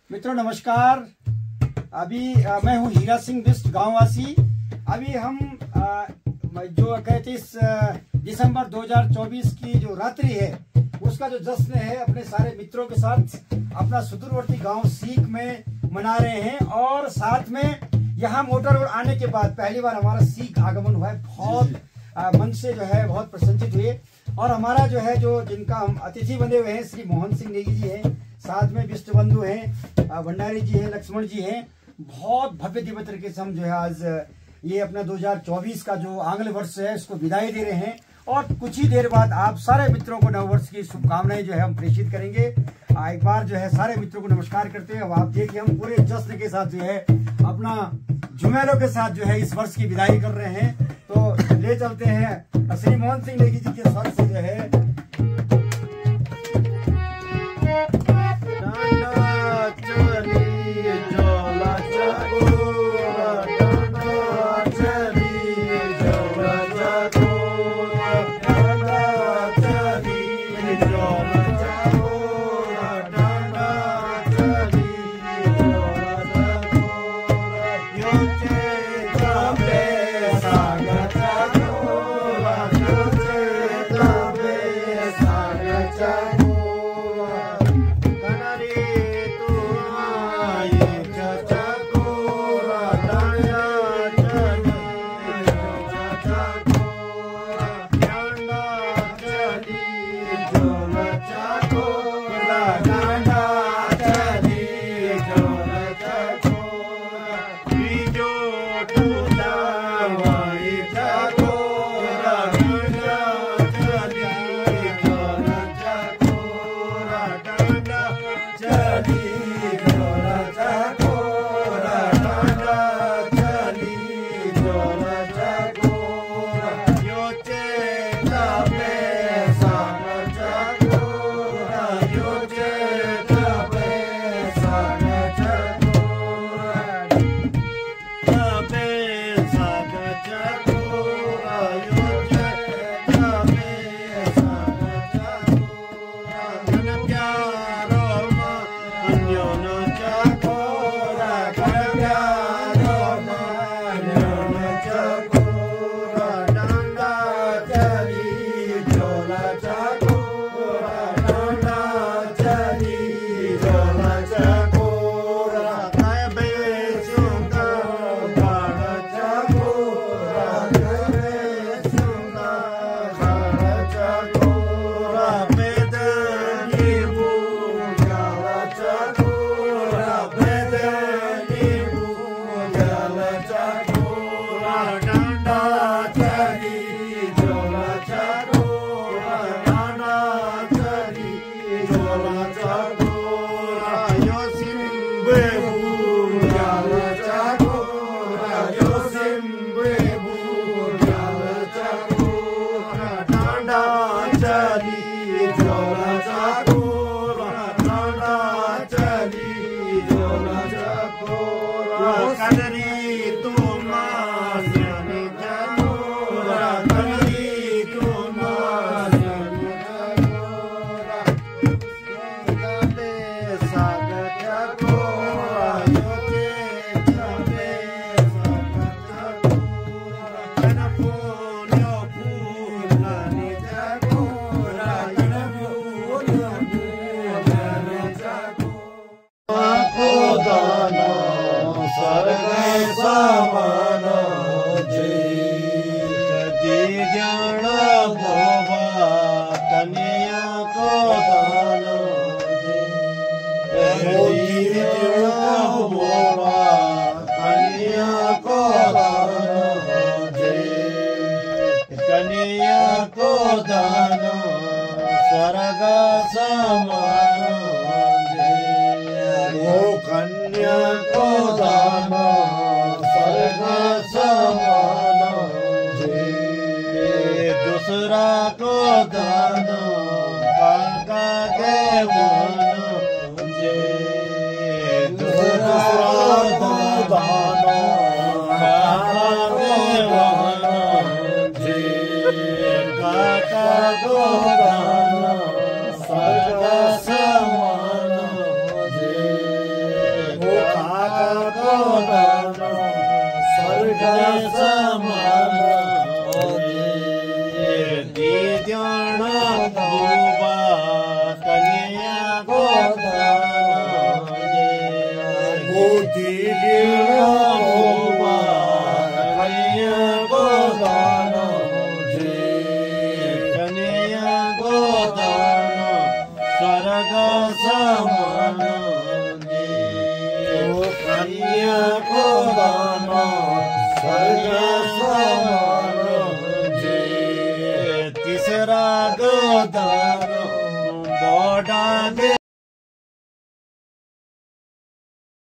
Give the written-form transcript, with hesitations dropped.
मित्रों नमस्कार। अभी मैं हूं हीरा सिंह बिष्ट गांववासी। अभी हम जो 31 दिसंबर 2024 की जो रात्रि है उसका जो जश्न है अपने सारे मित्रों के साथ अपना सुदूरवर्ती गांव सीख में मना रहे हैं। और साथ में यहाँ मोटर रोड आने के बाद पहली बार हमारा सीख आगमन हुआ है। बहुत मन से जो है बहुत प्रसन्नचित हुए। और हमारा जो है जो जिनका हम अतिथि बने हुए हैं श्री मोहन सिंह नेगी जी हैं, साथ में विष्ट बंधु हैं, भंडारी जी हैं, लक्ष्मण जी हैं। बहुत भव्य दिव्य तरीके से हम जो है आज ये अपना 2024 का जो आंग्ल वर्ष है इसको विदाई दे रहे हैं। और कुछ ही देर बाद आप सारे मित्रों को नववर्ष की शुभकामनाएं जो है हम प्रेषित करेंगे। एक बार जो है सारे मित्रों को नमस्कार करते हैं। अब आप देखिए हम पूरे जश्न के साथ जो है अपना झुमेलों के साथ जो है इस वर्ष की विदाई कर रहे हैं। तो ले चलते हैं श्री मोहन सिंह नेगी जी के स्वर से जो है Bye.